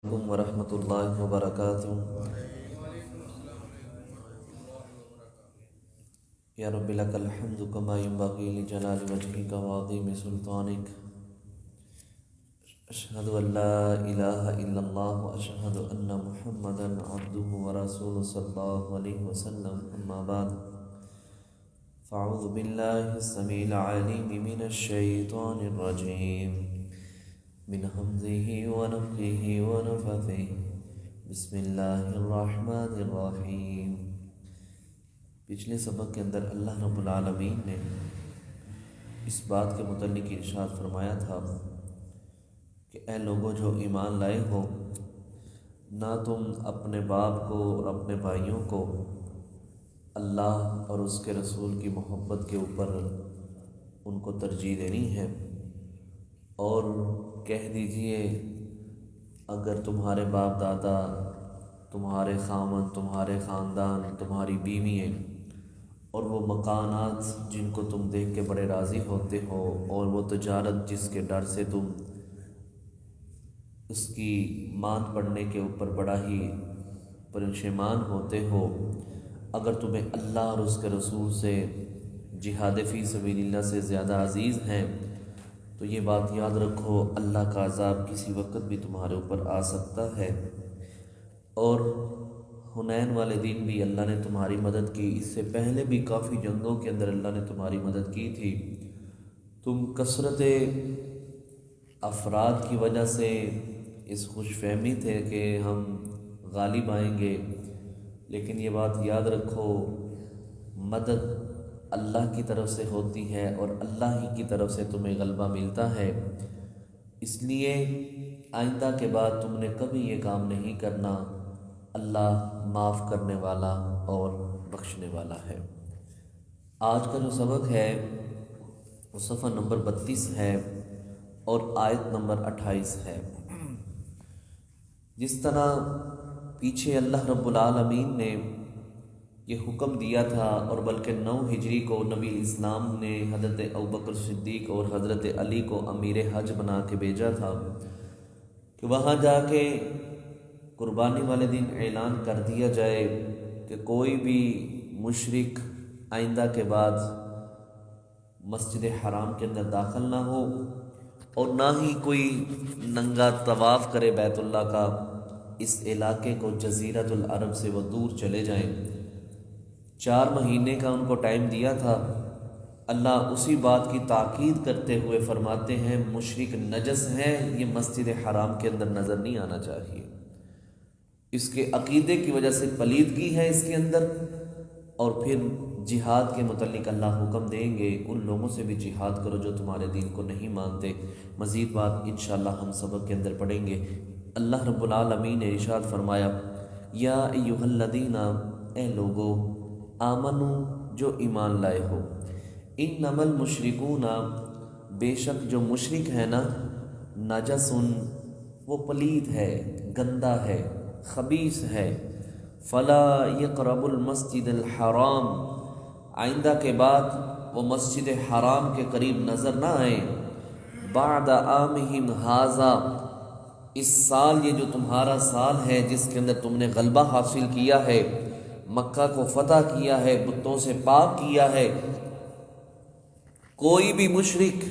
علیکم ورحمۃ اللہ وبرکاتہ۔ یا رب لک الحمد کما ینبغی لجلال وجہک وعظیم سلطانک، اشہد ان لا الہ الا اللہ واشہد ان محمدا عبدہ ورسولہ صلی اللہ علیہ وسلم، اما بعد فاعوذ باللہ السمیع العلیم من الشیطان الرجیم، من حمزه ونفخه ونفثه، بسم اللہ الرحمن الرحیم۔ پچھلے سبق کے اندر اللہ رب العالمین نے اس بات کے متعلق ارشاد فرمایا تھا کہ اے لوگوں جو ایمان لائے ہو، نہ تم اپنے باپ کو اور اپنے بھائیوں کو اللہ اور اس کے رسول کی محبت کے اوپر ان کو ترجیح دینی ہے، اور کہہ دیجئے اگر تمہارے باپ دادا، تمہارے خامن، تمہارے خاندان، تمہاری بیوییں اور وہ مکانات جن کو تم دیکھ کے بڑے راضی ہوتے ہو، اور وہ تجارت جس کے ڈر سے تم اس کی ماند پڑنے کے اوپر بڑا ہی پریشان ہوتے ہو، اگر تمہیں اللہ اور اس کے رسول سے جہاد فی سبیل اللہ سے زیادہ عزیز ہیں تو یہ بات یاد رکھو، اللہ کا عذاب کسی وقت بھی تمہارے اوپر آ سکتا ہے۔ اور حنین والے دن بھی اللہ نے تمہاری مدد کی، اس سے پہلے بھی کافی جنگوں کے اندر اللہ نے تمہاری مدد کی تھی۔ تم کثرت افراد کی وجہ سے اس خوش فہمی تھے کہ ہم غالب آئیں گے، لیکن یہ بات یاد رکھو، مدد اللہ کی طرف سے ہوتی ہے اور اللہ ہی کی طرف سے تمہیں غلبہ ملتا ہے۔ اس لیے آئندہ کے بعد تم نے کبھی یہ کام نہیں کرنا، اللہ معاف کرنے والا اور بخشنے والا ہے۔ آج کا جو سبق ہے وہ صفحہ نمبر 32 ہے اور آیت نمبر 28 ہے۔ جس طرح پیچھے اللہ رب العالمین نے یہ حکم دیا تھا، اور بلکہ 9 ہجری کو نبی اسلام نے حضرت ابوبکر صدیق اور حضرت علی کو امیر حج بنا کے بھیجا تھا کہ وہاں جا کے قربانی والے دن اعلان کر دیا جائے کہ کوئی بھی مشرک آئندہ کے بعد مسجد حرام کے اندر داخل نہ ہو، اور نہ ہی کوئی ننگا طواف کرے بیت اللہ کا۔ اس علاقے کو جزیرۃ العرب سے وہ دور چلے جائیں۔ 4 مہینے کا ان کو ٹائم دیا تھا۔ اللہ اسی بات کی تاکید کرتے ہوئے فرماتے ہیں مشرک نجس ہیں، یہ مسجد حرام کے اندر نظر نہیں آنا چاہیے، اس کے عقیدے کی وجہ سے پلیدگی ہے اس کے اندر۔ اور پھر جہاد کے متعلق اللہ حکم دیں گے، ان لوگوں سے بھی جہاد کرو جو تمہارے دین کو نہیں مانتے۔ مزید بات انشاءاللہ ہم سبق کے اندر پڑھیں گے۔ اللہ رب العالمین نے ارشاد فرمایا، یا ایھا الذین، اے لوگو، آمنو، جو ایمان لائے ہو، انما المشرکون، بے شک جو مشرک ہے نا، نجس، وہ پلید ہے، گندا ہے، خبیث ہے، فلا یقربوا المسجد الحرام، آئندہ کے بعد وہ مسجد حرام کے قریب نظر نہ آئیں، بعد عامہم ھذا، اس سال یہ جو تمہارا سال ہے جس کے اندر تم نے غلبہ حاصل کیا ہے، مکہ کو فتح کیا ہے، بتوں سے پاک کیا ہے، کوئی بھی مشرک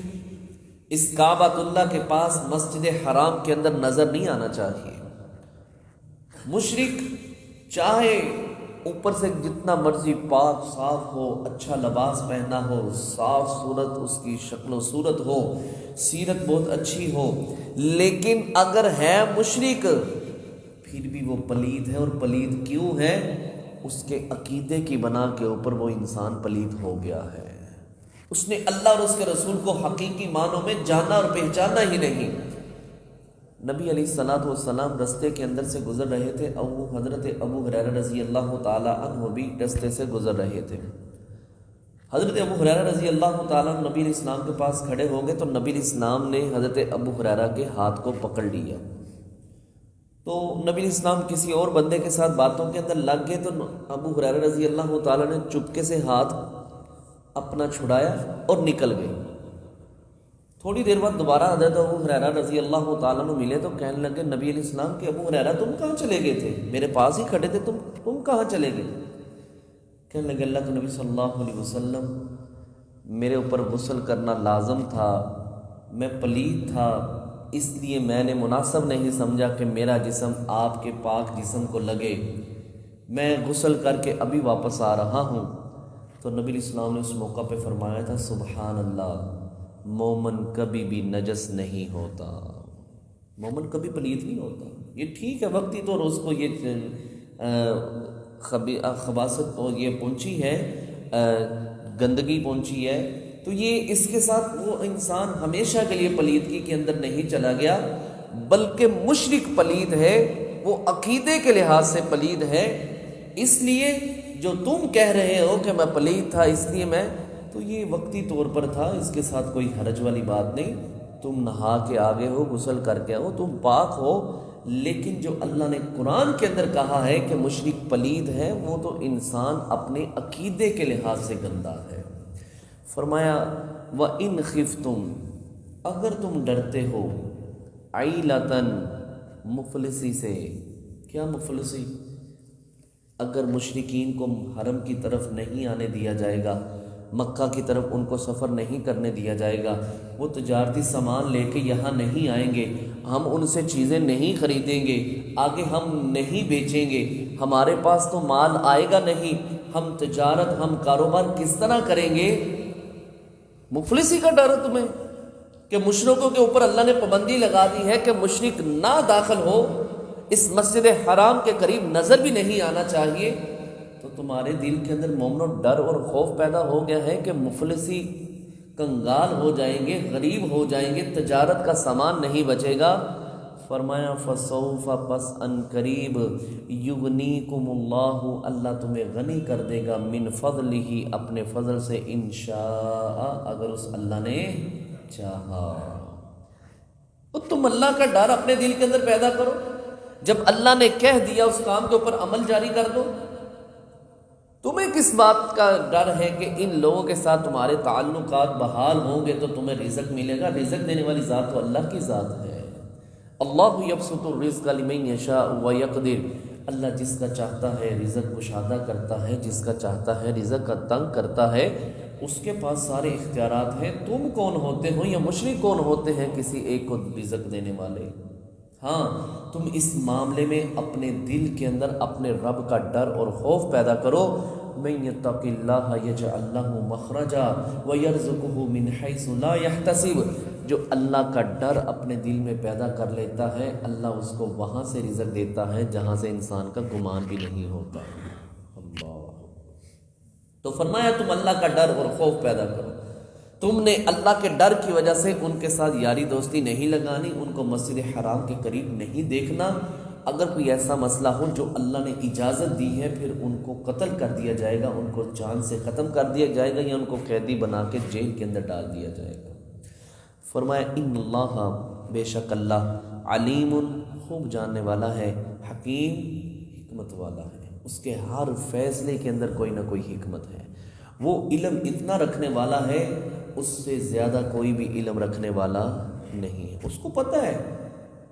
اس کعبۃ اللہ کے پاس مسجد حرام کے اندر نظر نہیں آنا چاہیے۔ مشرک چاہے اوپر سے جتنا مرضی پاک صاف ہو، اچھا لباس پہنا ہو، صاف صورت اس کی شکل و صورت ہو، سیرت بہت اچھی ہو، لیکن اگر ہے مشرک پھر بھی وہ پلید ہے۔ اور پلید کیوں ہے؟ اس کے عقیدے کی بنا کے اوپر وہ انسان پلید ہو گیا ہے، اس نے اللہ اور اس کے رسول کو حقیقی معنوں میں جانا اور پہچانا ہی نہیں۔ نبی علیہ الصلوۃ والسلام رستے کے اندر سے گزر رہے تھے، حضرت ابو ہریرہ رضی اللہ تعالی عنہ بھی رستے سے گزر رہے تھے۔ حضرت ابو ہریرہ رضی اللہ تعالیٰ عنہ نبی علیہ السلام کے پاس کھڑے ہو گئے تو نبی علیہ السلام نے حضرت ابو ہریرہ کے ہاتھ کو پکڑ لیا، تو نبی علیہ السلام کسی اور بندے کے ساتھ باتوں کے اندر لگ گئے، تو ابو ہریرہ رضی اللہ تعالیٰ نے چپکے سے ہاتھ اپنا چھڑایا اور نکل گئے۔ تھوڑی دیر بعد دوبارہ حضرت ابو ہریرہ رضی اللہ تعالیٰ عنہ ملے تو کہنے لگے نبی علیہ السلام کہ ابو ہریرہ تم کہاں چلے گئے تھے؟ میرے پاس ہی کھڑے تھے، تم کہاں چلے گئے؟ کہنے لگے اللہ کے نبی صلی اللہ علیہ وسلم میرے اوپر غسل کرنا لازم تھا، میں پلید تھا، اس لیے میں نے مناسب نہیں سمجھا کہ میرا جسم آپ کے پاک جسم کو لگے، میں غسل کر کے ابھی واپس آ رہا ہوں۔ تو نبی علیہ السلام نے اس موقع پہ فرمایا تھا سبحان اللہ، مومن کبھی بھی نجس نہیں ہوتا، مومن کبھی پلید نہیں ہوتا۔ یہ ٹھیک ہے وقتی طور اس کو یہ خباثت اور یہ پہنچی ہے، گندگی پہنچی ہے، تو یہ اس کے ساتھ وہ انسان ہمیشہ کے لیے پلیدگی کے اندر نہیں چلا گیا، بلکہ مشرک پلید ہے، وہ عقیدے کے لحاظ سے پلید ہے۔ اس لیے جو تم کہہ رہے ہو کہ میں پلید تھا اس لیے میں، تو یہ وقتی طور پر تھا، اس کے ساتھ کوئی حرج والی بات نہیں، تم نہا کے آگے ہو، غسل کر کے ہو، تم پاک ہو۔ لیکن جو اللہ نے قرآن کے اندر کہا ہے کہ مشرک پلید ہے، وہ تو انسان اپنے عقیدے کے لحاظ سے گندا ہے۔ فرمایا وَإِنْ خِفْتُمْ، اگر تم ڈرتے ہو، عیلتاً، مفلسی سے۔ کیا مفلسی؟ اگر مشرکین کو حرم کی طرف نہیں آنے دیا جائے گا، مکہ کی طرف ان کو سفر نہیں کرنے دیا جائے گا، وہ تجارتی سامان لے کے یہاں نہیں آئیں گے، ہم ان سے چیزیں نہیں خریدیں گے، آگے ہم نہیں بیچیں گے، ہمارے پاس تو مال آئے گا نہیں، ہم تجارت، ہم کاروبار کس طرح کریں گے؟ مفلسی کا ڈر ہے تمہیں کہ مشرکوں کے اوپر اللہ نے پابندی لگا دی ہے کہ مشرک نہ داخل ہو، اس مسجد حرام کے قریب نظر بھی نہیں آنا چاہیے، تو تمہارے دل کے اندر مومنو ڈر اور خوف پیدا ہو گیا ہے کہ مفلسی کنگال ہو جائیں گے، غریب ہو جائیں گے، تجارت کا سامان نہیں بچے گا۔ فرمایا فسوف، پس ان قریب، یغنیکم اللہ، اللہ تمہیں غنی کر دے گا، من فضلہ، اپنے فضل سے، انشاء، اگر اس اللہ نے چاہا۔ تو تم اللہ کا ڈر اپنے دل کے اندر پیدا کرو، جب اللہ نے کہہ دیا اس کام کے اوپر عمل جاری کر دو۔ تمہیں کس بات کا ڈر ہے کہ ان لوگوں کے ساتھ تمہارے تعلقات بحال ہوں گے تو تمہیں رزق ملے گا؟ رزق دینے والی ذات تو اللہ کی ذات ہے۔ اللہ یبسط الرزق لمن یشاء ویقدر، اللہ جس کا چاہتا ہے رزق کشادہ کرتا ہے، جس کا چاہتا ہے رزق کا تنگ کرتا ہے، اس کے پاس سارے اختیارات ہیں۔ تم کون ہوتے ہو یا مشرک کون ہوتے ہیں کسی ایک کو رزق دینے والے؟ ہاں، تم اس معاملے میں اپنے دل کے اندر اپنے رب کا ڈر اور خوف پیدا کرو۔ من یتق اللہ یجعل لہ مخرجا ویرزقہ من حیث لا یحتسب، جو اللہ کا ڈر اپنے دل میں پیدا کر لیتا ہے، اللہ اس کو وہاں سے رزق دیتا ہے جہاں سے انسان کا گمان بھی نہیں ہوتا۔ اللہ، تو فرمایا تم اللہ کا ڈر اور خوف پیدا کرو۔ تم نے اللہ کے ڈر کی وجہ سے ان کے ساتھ یاری دوستی نہیں لگانی، ان کو مسجد حرام کے قریب نہیں دیکھنا۔ اگر کوئی ایسا مسئلہ ہو جو اللہ نے اجازت دی ہے، پھر ان کو قتل کر دیا جائے گا، ان کو جان سے ختم کر دیا جائے گا، یا ان کو قیدی بنا کے جیل کے اندر ڈال دیا جائے گا۔ فرمایا ان اللہ، بے شک اللہ، علیم، خوب جاننے والا ہے، حکیم، حکمت والا ہے، اس کے ہر فیصلے کے اندر کوئی نہ کوئی حکمت ہے۔ وہ علم اتنا رکھنے والا ہے، اس سے زیادہ کوئی بھی علم رکھنے والا نہیں ہے۔ اس کو پتہ ہے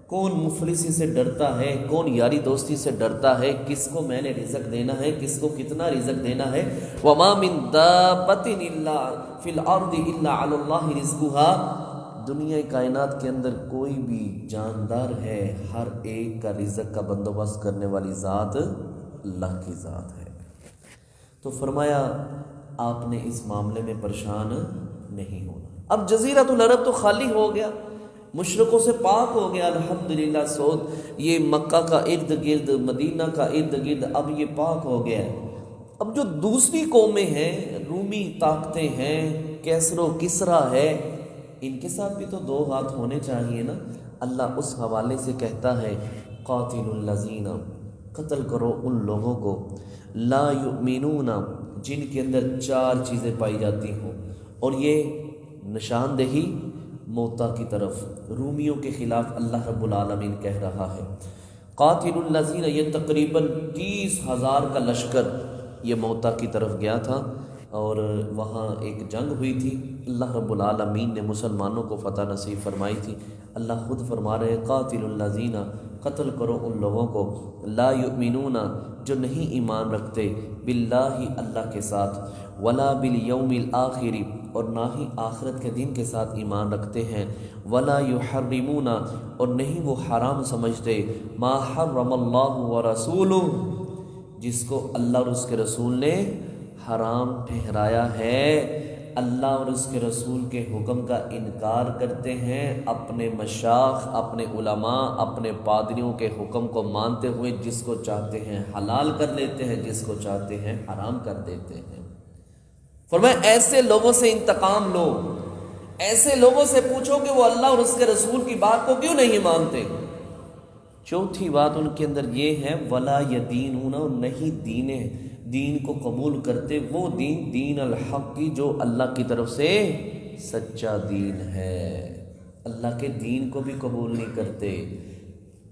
کون مفلسی سے ڈرتا ہے، کون یاری دوستی سے ڈرتا ہے، کس کو میں نے رزق دینا ہے، کس کو کتنا رزق دینا ہے۔ وَمَا مِن دَابَّةٍ إِلَّا فِي الْأَرْضِ إِلَّا عَلَى اللَّهِ رِزْقُهَا، دنیا کائنات کے اندر کوئی بھی جاندار ہے، ہر ایک کا رزق کا بندوبست کرنے والی ذات اللہ کی ذات ہے۔ تو فرمایا آپ نے اس معاملے میں پریشان نہیں ہونا۔ اب جزیرۃ العرب تو خالی ہو گیا، مشرکوں سے پاک ہو گیا الحمدللہ۔ سعود یہ مکہ کا ارد گرد، مدینہ کا ارد گرد اب یہ پاک ہو گیا ہے۔ اب جو دوسری قومیں ہیں، رومی طاقتیں ہیں، کیسر و کسریٰ ہے، ان کے ساتھ بھی تو دو ہاتھ ہونے چاہیے نا۔ اللہ اس حوالے سے کہتا ہے قاتل الذین، قتل کرو ان لوگوں کو، لا یؤمنون، جن کے اندر چار چیزیں پائی جاتی ہوں، اور یہ نشاندہی موتا کی طرف، رومیوں کے خلاف اللہ رب العالمین کہہ رہا ہے قاتل الذین، یہ تقریباً 30,000 کا لشکر یہ موتا کی طرف گیا تھا، اور وہاں ایک جنگ ہوئی تھی، اللہ رب العالمین نے مسلمانوں کو فتح نصیب فرمائی تھی۔ اللہ خود فرما رہے قاتل الذین، قتل کرو ان لوگوں کو لا یؤمنون جو نہیں ایمان رکھتے باللہ اللہ کے ساتھ، ولا بالیوم الآخر اور نہ ہی آخرت کے دن کے ساتھ ایمان رکھتے ہیں، ولا یحرمون اور نہیں وہ حرام سمجھتے ما حرم اللہ ورسولہ جس کو اللہ اور اس کے رسول نے حرام ٹھہرایا ہے۔ اللہ اور اس کے رسول کے حکم کا انکار کرتے ہیں، اپنے مشاخ، اپنے علماء، اپنے پادریوں کے حکم کو مانتے ہوئے جس کو چاہتے ہیں حلال کر لیتے ہیں، جس کو چاہتے ہیں حرام کر دیتے ہیں۔ فرمایا ایسے لوگوں سے انتقام لو، ایسے لوگوں سے پوچھو کہ وہ اللہ اور اس کے رسول کی بات کو کیوں نہیں مانتے۔ چوتھی بات ان کے اندر یہ ہے ولا یدینون، نہیں دین کو قبول کرتے وہ دین الحق کی جو اللہ کی طرف سے سچا دین ہے، اللہ کے دین کو بھی قبول نہیں کرتے۔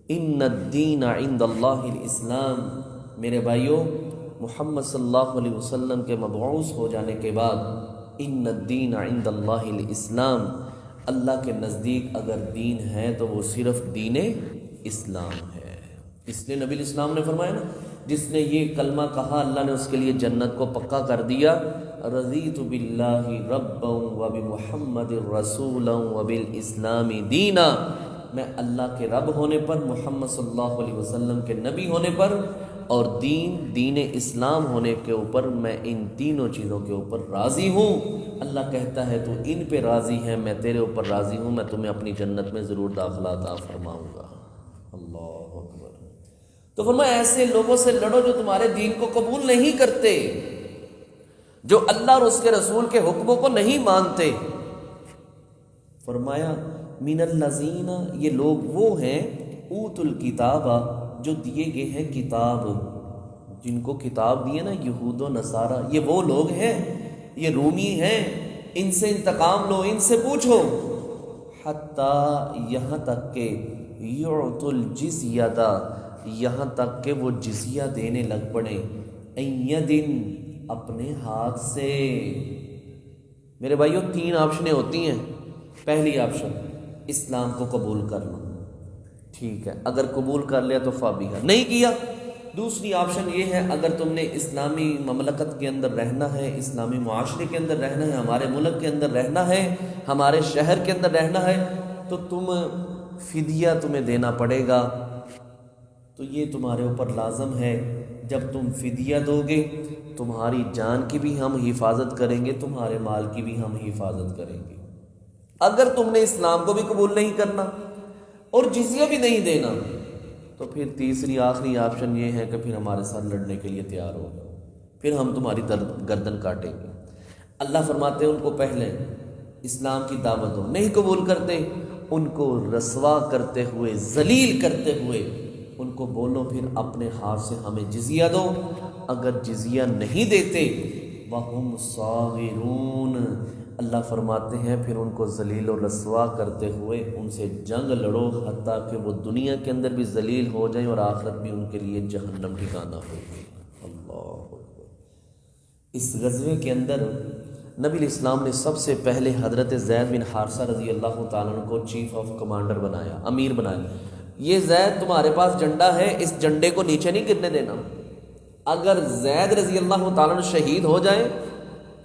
ان الدین عند اللہ الاسلام، میرے بھائیوں محمد صلی اللہ علیہ وسلم کے مبعوث ہو جانے کے بعد ان الدین عند اللہ الاسلام، اللہ کے نزدیک اگر دین ہے تو وہ صرف دین اسلام ہے۔ اس لیے نبی الاسلام نے فرمایا نا، جس نے یہ کلمہ کہا اللہ نے اس کے لیے جنت کو پکا کر دیا۔ رضیت باللہ ربا وبمحمد رسولا وبالاسلام دینا، میں اللہ کے رب ہونے پر، محمد صلی اللہ علیہ وسلم کے نبی ہونے پر اور دین اسلام ہونے کے اوپر میں ان تینوں چیزوں کے اوپر راضی ہوں۔ اللہ کہتا ہے تو ان پہ راضی ہے، میں تیرے اوپر راضی ہوں، میں تمہیں اپنی جنت میں ضرور داخلہ عطا فرماؤں گا۔ اللہ اکبر۔ تو فرمایا ایسے لوگوں سے لڑو جو تمہارے دین کو قبول نہیں کرتے، جو اللہ اور اس کے رسول کے حکموں کو نہیں مانتے۔ فرمایا من الذین، یہ لوگ وہ ہیں اوت الکتاب جو دیے گئے ہیں کتاب، جن کو کتاب دیے نا یہود و نصارہ، یہ وہ لوگ ہیں، یہ رومی ہیں، ان سے انتقام لو، ان سے پوچھو۔ حتیٰ یہاں تک کہ یعطوا الجزیۃ، یہاں تک کہ وہ جزیہ دینے لگ پڑے، ایدن اپنے ہاتھ سے۔ میرے بھائیوں تین آپشنیں ہوتی ہیں۔ پہلی آپشن اسلام کو قبول کر لو، ٹھیک ہے، اگر قبول کر لیا تو فابیہ، نہیں کیا۔ دوسری آپشن یہ ہے اگر تم نے اسلامی مملکت کے اندر رہنا ہے، اسلامی معاشرے کے اندر رہنا ہے، ہمارے ملک کے اندر رہنا ہے، ہمارے شہر کے اندر رہنا ہے، تو فدیہ تمہیں دینا پڑے گا۔ تو یہ تمہارے اوپر لازم ہے، جب تم فدیہ دو گے تمہاری جان کی بھی ہم حفاظت کریں گے، تمہارے مال کی بھی ہم حفاظت کریں گے۔ اگر تم نے اسلام کو بھی قبول نہیں کرنا اور جزیہ بھی نہیں دینا تو پھر تیسری آخری آپشن یہ ہے کہ پھر ہمارے ساتھ لڑنے کے لیے تیار ہو جاؤ، پھر ہم تمہاری گردن کاٹیں گے۔ اللہ فرماتے ہیں ان کو پہلے اسلام کی دعوت دو، نہیں قبول کرتے ان کو رسوا کرتے ہوئے، ذلیل کرتے ہوئے ان کو بولو پھر اپنے ہاتھ سے ہمیں جزیہ دو۔ اگر جزیہ نہیں دیتے وَهُمْ صَاغِرُونَ، اللہ فرماتے ہیں پھر ان کو ذلیل و رسوا کرتے ہوئے ان سے جنگ لڑو، حتیٰ کہ وہ دنیا کے اندر بھی ذلیل ہو جائیں اور آخرت بھی ان کے لیے جہنم ٹھکانہ ہوگی۔ اللہ اکبر۔ اس غزوے کے اندر نبی الاسلام نے سب سے پہلے حضرت زید بن حارثہ رضی اللہ تعالیٰ عنہ کو چیف آف کمانڈر بنایا، امیر بنایا۔ یہ زید تمہارے پاس جھنڈا ہے، اس جھنڈے کو نیچے نہیں گرنے دینا۔ اگر زید رضی اللہ تعالیٰ عنہ شہید ہو جائیں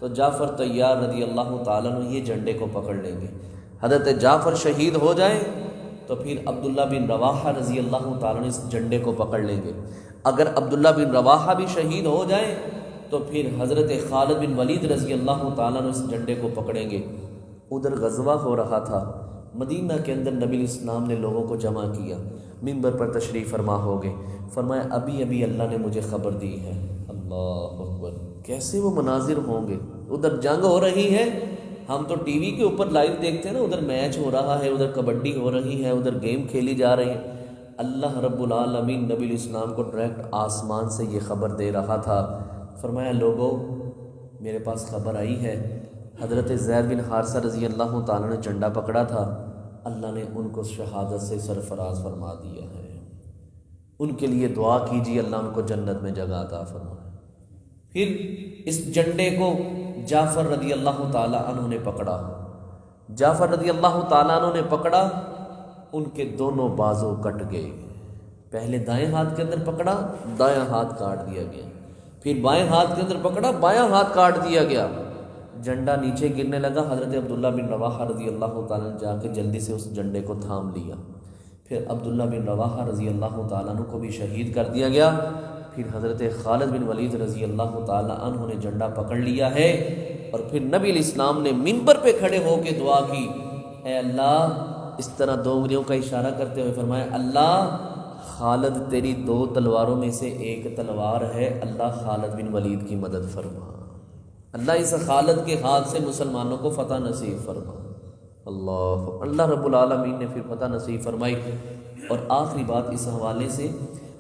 تو جعفر طیار رضی اللہ تعالیٰ عنہ یہ جھنڈے کو پکڑ لیں گے۔ حضرت جعفر شہید ہو جائیں تو پھر عبداللہ بن رواحہ رضی اللہ تعالیٰ عنہ اس جھنڈے کو پکڑ لیں گے۔ اگر عبداللہ بن رواحہ بھی شہید ہو جائیں تو پھر حضرت خالد بن ولید رضی اللہ تعالیٰ عنہ اس جھنڈے کو پکڑیں گے۔ ادھر غزوہ ہو رہا تھا، مدینہ کے اندر نبی الاسلام نے لوگوں کو جمع کیا، منبر پر تشریف فرما ہو گئے۔ فرمایا ابھی ابھی اللہ نے مجھے خبر دی ہے۔ اللہ اکبر، کیسے وہ مناظر ہوں گے؟ ادھر جنگ ہو رہی ہے، ہم تو ٹی وی کے اوپر لائیو دیکھتے ہیں نا، ادھر میچ ہو رہا ہے، ادھر کبڈی ہو رہی ہے، ادھر گیم کھیلی جا رہی ہے۔ اللہ رب العالمین نبی الاسلام کو ڈائریکٹ آسمان سے یہ خبر دے رہا تھا۔ فرمایا لوگوں میرے پاس خبر آئی ہے، حضرت زید بن حارثہ رضی اللہ تعالیٰ نے جھنڈا پکڑا تھا، اللہ نے ان کو شہادت سے سرفراز فرما دیا ہے۔ ان کے لیے دعا کیجیے، اللہ ان کو جنت میں جگہ عطا فرمائے۔ پھر اس جھنڈے کو جعفر رضی اللہ تعالیٰ عنہ نے پکڑا، جعفر رضی اللہ تعالیٰ عنہ نے پکڑا، ان کے دونوں بازو کٹ گئے۔ پہلے دائیں ہاتھ کے اندر پکڑا، دایاں ہاتھ کاٹ دیا گیا، پھر بائیں ہاتھ کے اندر پکڑا، بایاں ہاتھ کاٹ دیا گیا۔ جھنڈا نیچے گرنے لگا، حضرت عبداللہ بن رواحہ رضی اللہ تعالیٰ نے جا کے جلدی سے اس جھنڈے کو تھام لیا۔ پھر عبداللہ بن رواحہ رضی اللہ تعالیٰ عنہ کو بھی شہید کر دیا گیا۔ پھر حضرت خالد بن ولید رضی اللہ تعالیٰ عنہ نے جھنڈا پکڑ لیا ہے، اور پھر نبی علیہ السلام نے منبر پہ کھڑے ہو کے دعا کی، اے اللہ، اس طرح دو انگلیوں کا اشارہ کرتے ہوئے فرمایا، اللہ خالد تیری دو تلواروں میں سے ایک تلوار ہے، اللہ خالد بن ولید کی مدد فرما، اللہ اس خالد کے ہاتھ سے مسلمانوں کو فتح نصیب فرما۔ اللہ رب العالمین نے پھر فتح نصیب فرمائی۔ اور آخری بات اس حوالے سے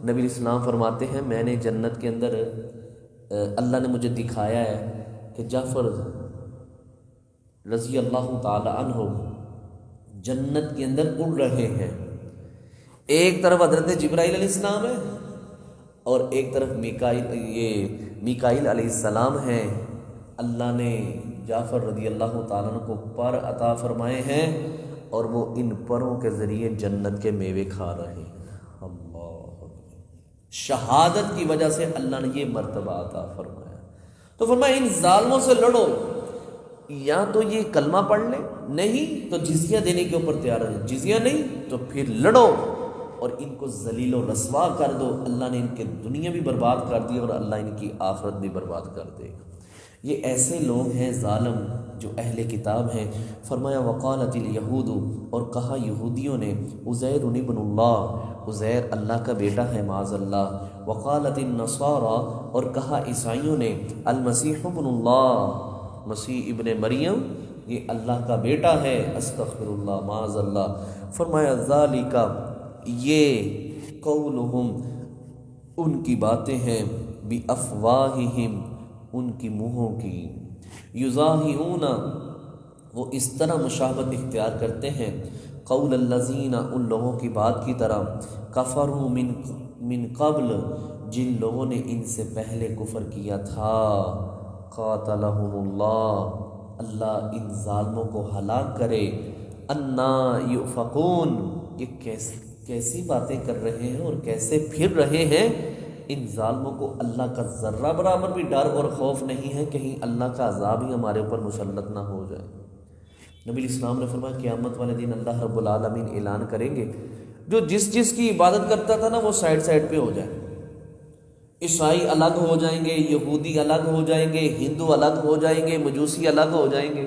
نبی علیہ السلام فرماتے ہیں، میں نے جنت کے اندر اللہ نے مجھے دکھایا ہے کہ جعفر رضی اللہ تعالی عنہ جنت کے اندر اڑ رہے ہیں، ایک طرف حضرت جبرائیل علیہ السلام ہے اور ایک طرف میکائیل علیہ السلام ہیں۔ اللہ نے جعفر رضی اللہ تعالیٰ عنہ کو پر عطا فرمائے ہیں، اور وہ ان پروں کے ذریعے جنت کے میوے کھا رہے ہیں۔ اللہ، شہادت کی وجہ سے اللہ نے یہ مرتبہ عطا فرمایا۔ تو فرمایا ان ظالموں سے لڑو، یا تو یہ کلمہ پڑھ لیں، نہیں تو جزیہ دینے کے اوپر تیار ہے، جزیہ نہیں تو پھر لڑو اور ان کو ذلیل و رسوا کر دو۔ اللہ نے ان کے دنیا بھی برباد کر دی اور اللہ ان کی آخرت بھی برباد کر دے گا۔ یہ ایسے لوگ ہیں ظالم جو اہل کتاب ہیں۔ فرمایا وقالت الیہود، اور کہا یہودیوں نے، عزیر ابن اللہ، عزیر اللہ کا بیٹا ہے معاذ اللہ۔ وقالت النصارى، اور کہا عیسائیوں نے، المسیح ابن اللہ، مسیح ابن مریم یہ اللہ کا بیٹا ہے، استغفر اللہ معاذ اللہ۔ فرمایا ذالک، یہ قولہم، ان کی باتیں ہیں، بافواہہم، ان کی منہوں کی، یضاہئون، وہ اس طرح مشابہت اختیار کرتے ہیں، قول الذین، ان لوگوں کی بات کی طرح، کفروا من قبل، جن لوگوں نے ان سے پہلے کفر کیا تھا، قاتلہم اللہ، اللہ ان ظالموں کو ہلاک کرے، انا یؤفکون، یہ کیسی باتیں کر رہے ہیں اور کیسے پھر رہے ہیں۔ ان ظالموں کو اللہ کا ذرہ برابر بھی ڈر اور خوف نہیں ہے، کہیں اللہ کا عذاب ہی ہمارے اوپر مسلط نہ ہو جائے۔ نبی اسلام نے فرمایا قیامت والے دن اللہ رب العالمین اعلان کریں گے، جو جس کی عبادت کرتا تھا نا وہ سائڈ پہ ہو جائے، عیسائی الگ ہو جائیں گے، یہودی الگ ہو جائیں گے، ہندو الگ ہو جائیں گے، مجوسی الگ ہو جائیں گے،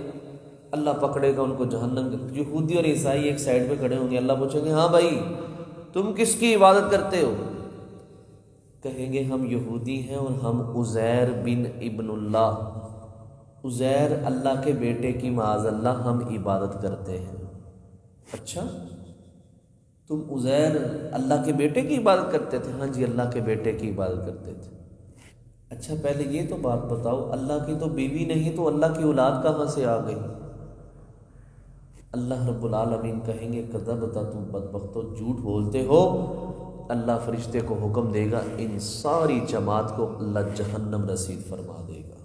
اللہ پکڑے گا ان کو جہنم کے۔ یہودی اور عیسائی ایک سائڈ پہ کھڑے ہوں گے، اللہ پوچھیں گے ہاں بھائی تم کس کی عبادت کرتے ہو؟ کہیں گے ہم یہودی ہیں اور ہم عزیر بن ابن اللہ، عزیر اللہ کے بیٹے کی معاذ اللہ ہم عبادت کرتے ہیں۔ اچھا تم عزیر اللہ کے بیٹے کی عبادت کرتے تھے؟ ہاں جی اللہ کے بیٹے کی عبادت کرتے تھے۔ اچھا پہلے یہ تو بات بتاؤ، اللہ کی تو بیوی نہیں تو اللہ کی اولاد کہاں سے آ گئی؟ اللہ رب العالمین کہیں گے کذبت، تم بدبختو جھوٹ بولتے ہو۔ اللہ فرشتے کو حکم دے گا، ان ساری جماعت کو اللہ جہنم رسید فرما دے گا۔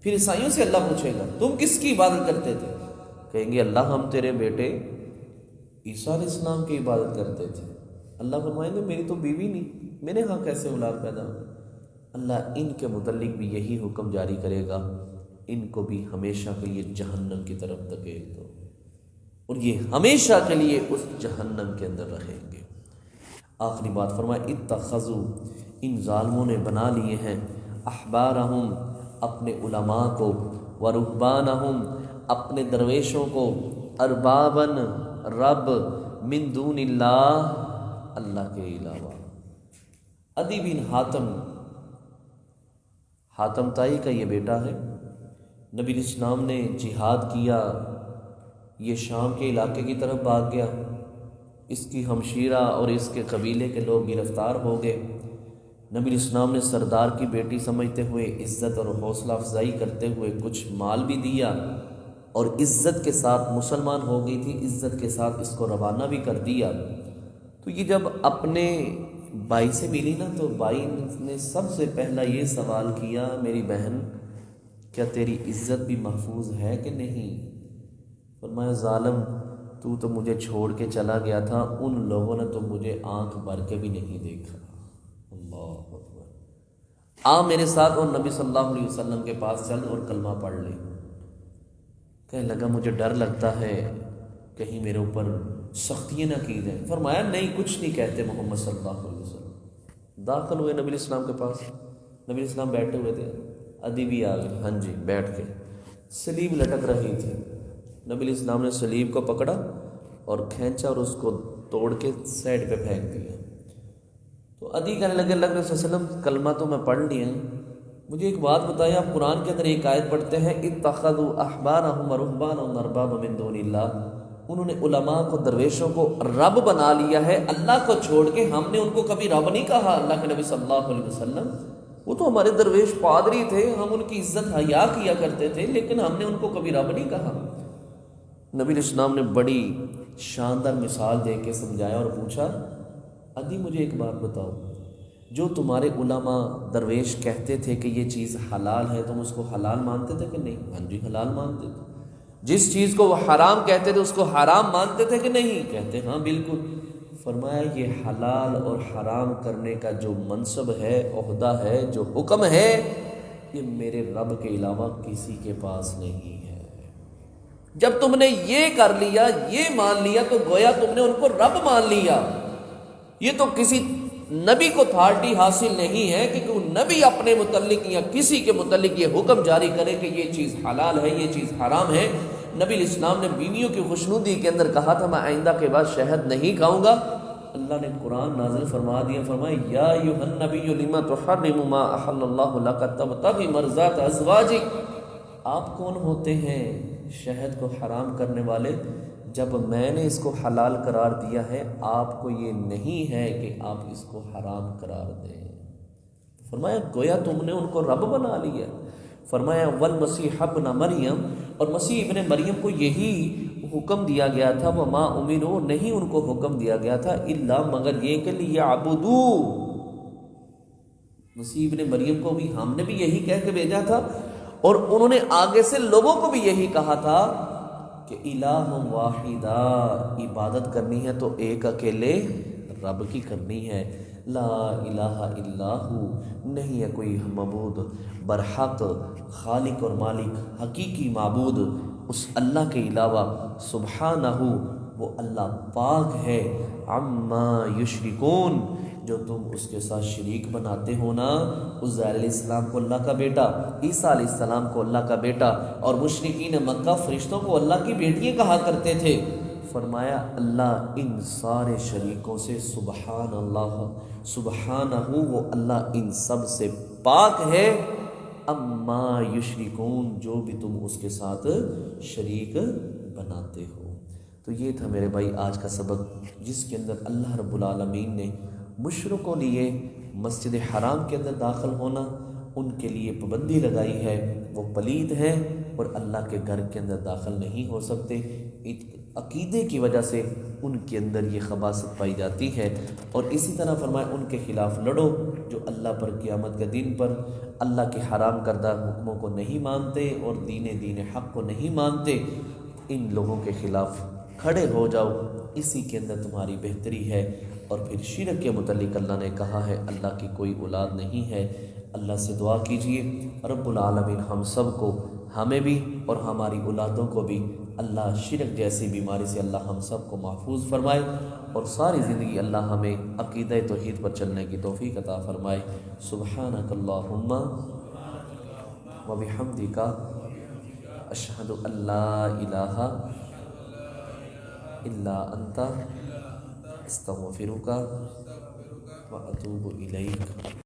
پھر عیسائیوں سے اللہ پوچھے گا تم کس کی عبادت کرتے تھے؟ کہیں گے اللہ ہم تیرے بیٹے عیسیٰ علیہ السلام کی عبادت کرتے تھے۔ اللہ فرمائیں گے میری تو بیوی نہیں، میرے ہاں کیسے اولاد پیدا ہو؟ اللہ ان کے متعلق بھی یہی حکم جاری کرے گا، ان کو بھی ہمیشہ کے لیے جہنم کی طرف دھکیل دو، اور یہ ہمیشہ کے لیے اس جہنم کے اندر رہیں گے۔ آخری بات فرمایا اتخذوا، ان ظالموں نے بنا لیے ہیں، احبارہم، اپنے علماء کو، ورہبانہم، اپنے درویشوں کو، اربابن، رب، من دون اللہ، اللہ کے علاوہ۔ عدی بن حاتم تائی کا یہ بیٹا ہے، نبی علیہ السلام نے جہاد کیا، یہ شام کے علاقے کی طرف بھاگ گیا، اس کی ہمشیرہ اور اس کے قبیلے کے لوگ گرفتار ہو گئے۔ نبی علیہ السلام نے سردار کی بیٹی سمجھتے ہوئے، عزت اور حوصلہ افزائی کرتے ہوئے کچھ مال بھی دیا، اور عزت کے ساتھ مسلمان ہو گئی تھی، عزت کے ساتھ اس کو روانہ بھی کر دیا۔ تو یہ جب اپنے بھائی سے ملی نا، تو بھائی نے سب سے پہلا یہ سوال کیا، میری بہن کیا تیری عزت بھی محفوظ ہے کہ نہیں؟ فرمایا ظالم تو مجھے چھوڑ کے چلا گیا تھا، ان لوگوں نے تو مجھے آنکھ بھر کے بھی نہیں دیکھا۔ اللہ اکبر، آ میرے ساتھ اور نبی صلی اللہ علیہ وسلم کے پاس چل اور کلمہ پڑھ لے۔ کہنے لگا مجھے ڈر لگتا ہے کہیں میرے اوپر سختیاں نہ کی جائیں۔ فرمایا نہیں، کچھ نہیں کہتے محمد صلی اللہ علیہ وسلم۔ داخل ہوئے نبی علیہ السلام کے پاس، نبی علیہ السلام بیٹھے ہوئے تھے، ادی بھی آ گئی، ہاں جی بیٹھ کے، سلیب لٹک رہی تھی۔ نبی علیہ السلام نے سلیب کو پکڑا اور کھینچا اور اس کو توڑ کے سائڈ پہ پھینک دیا۔ تو ادی کہنے لگے اللہ کے رسول صلی اللہ علیہ وسلم کلمہ تو میں پڑھ لیا، مجھے ایک بات بتائیں، آپ قرآن کے اندر ایک آیت پڑھتے ہیں اتخذوا احبارهم ورهبانهم اربابا من دون اللہ، انہوں نے علماء کو، درویشوں کو رب بنا لیا ہے اللہ کو چھوڑ کے۔ ہم نے ان کو کبھی رب نہیں کہا۔ اللہ کے نبی صلی اللہ علیہ وسلم وہ تو ہمارے درویش پادری تھے، ہم ان کی عزت حیا کیا کرتے تھے، لیکن ہم نے ان کو کبھی رب نہیں کہا۔ نبی علیہ السلام نے بڑی شاندار مثال دے کے سمجھایا اور پوچھا ادی مجھے ایک بات بتاؤ، جو تمہارے علماء درویش کہتے تھے کہ یہ چیز حلال ہے، تم اس کو حلال مانتے تھے کہ نہیں؟ ہاں جی حلال مانتے تھے۔ جس چیز کو وہ حرام کہتے تھے اس کو حرام مانتے تھے کہ نہیں؟ کہتے ہاں بالکل۔ فرمایا یہ حلال اور حرام کرنے کا جو منصب ہے، عہدہ ہے، جو حکم ہے، یہ میرے رب کے علاوہ کسی کے پاس نہیں ہے۔ جب تم نے یہ کر لیا، یہ مان لیا، تو گویا تم نے ان کو رب مان لیا۔ یہ تو کسی نبی کو اتھارٹی حاصل نہیں ہے کہ کوئی نبی اپنے متعلق یا کسی کے متعلق یہ حکم جاری کرے کہ یہ چیز حلال ہے، یہ چیز حرام ہے۔ نبی علیہ السلام نے بیویوں کی خوشنودی کے اندر کہا تھا میں آئندہ کے بعد شہد نہیں کھاؤں گا، اللہ نے قرآن نازل فرما دیا، فرمایا یا ایھا النبی لما تحرم ما احل اللہ لک تبتغی مرضات ازواجک۔ آپ کون ہوتے ہیں شہد کو حرام کرنے والے؟ جب میں نے اس کو حلال قرار دیا ہے، آپ کو یہ نہیں ہے کہ آپ اس کو حرام قرار دیں۔ فرمایا گویا تم نے ان کو رب بنا لیا۔ فرمایا والمسیح ابن مریم، اور مسیح ابن مریم کو یہی حکم دیا گیا تھا، وما امروا، نہیں ان کو حکم دیا گیا تھا الا مگر یہ کہ لیعبدوا، مسیح ابن مریم کو بھی ہم نے بھی یہی کہہ کے بھیجا تھا، اور انہوں نے آگے سے لوگوں کو بھی یہی کہا تھا کہ الہ واحدہ، عبادت کرنی ہے تو ایک اکیلے رب کی کرنی ہے، لا الہ الا ہو، نہیں ہے کوئی معبود برحق، خالق اور مالک، حقیقی معبود اس اللہ کے علاوہ، سبحانہ، وہ اللہ پاک ہے، عما یشرکون، جو تم اس کے ساتھ شریک بناتے ہو نا، عزیر علیہ السلام کو اللہ کا بیٹا، عیسیٰ علیہ السلام کو اللہ کا بیٹا، اور مشرکین مکہ فرشتوں کو اللہ کی بیٹیاں کہا کرتے تھے۔ فرمایا اللہ ان سارے شریکوں سے سبحان اللہ، سبحانہ، وہ اللہ ان سب سے پاک ہے، اما یشرکون، جو بھی تم اس کے ساتھ شریک بناتے ہو۔ تو یہ تھا میرے بھائی آج کا سبق، جس کے اندر اللہ رب العالمین نے مشرکوں لیے مسجد حرام کے اندر داخل ہونا، ان کے لیے پابندی لگائی ہے، وہ پلید ہیں اور اللہ کے گھر کے اندر داخل نہیں ہو سکتے۔ عقیدے کی وجہ سے ان کے اندر یہ خباثت پائی جاتی ہے، اور اسی طرح فرمایا ان کے خلاف لڑو جو اللہ پر قیامت کے دن پر اللہ کے حرام کردہ حکموں کو نہیں مانتے اور دین حق کو نہیں مانتے، ان لوگوں کے خلاف کھڑے ہو جاؤ، اسی کے اندر تمہاری بہتری ہے۔ اور پھر شرک کے متعلق اللہ نے کہا ہے اللہ کی کوئی اولاد نہیں ہے۔ اللہ سے دعا کیجئے رب العالمین ہم سب کو، ہمیں بھی اور ہماری اولادوں کو بھی، اللہ شرک جیسی بیماری سے اللہ ہم سب کو محفوظ فرمائے، اور ساری زندگی اللہ ہمیں عقیدہ توحید پر چلنے کی توفیق عطا فرمائے۔ سبحانک اللہم و بحمدک، اشہد ان لا الہ الا انت، استغفرک و اتوب الیک۔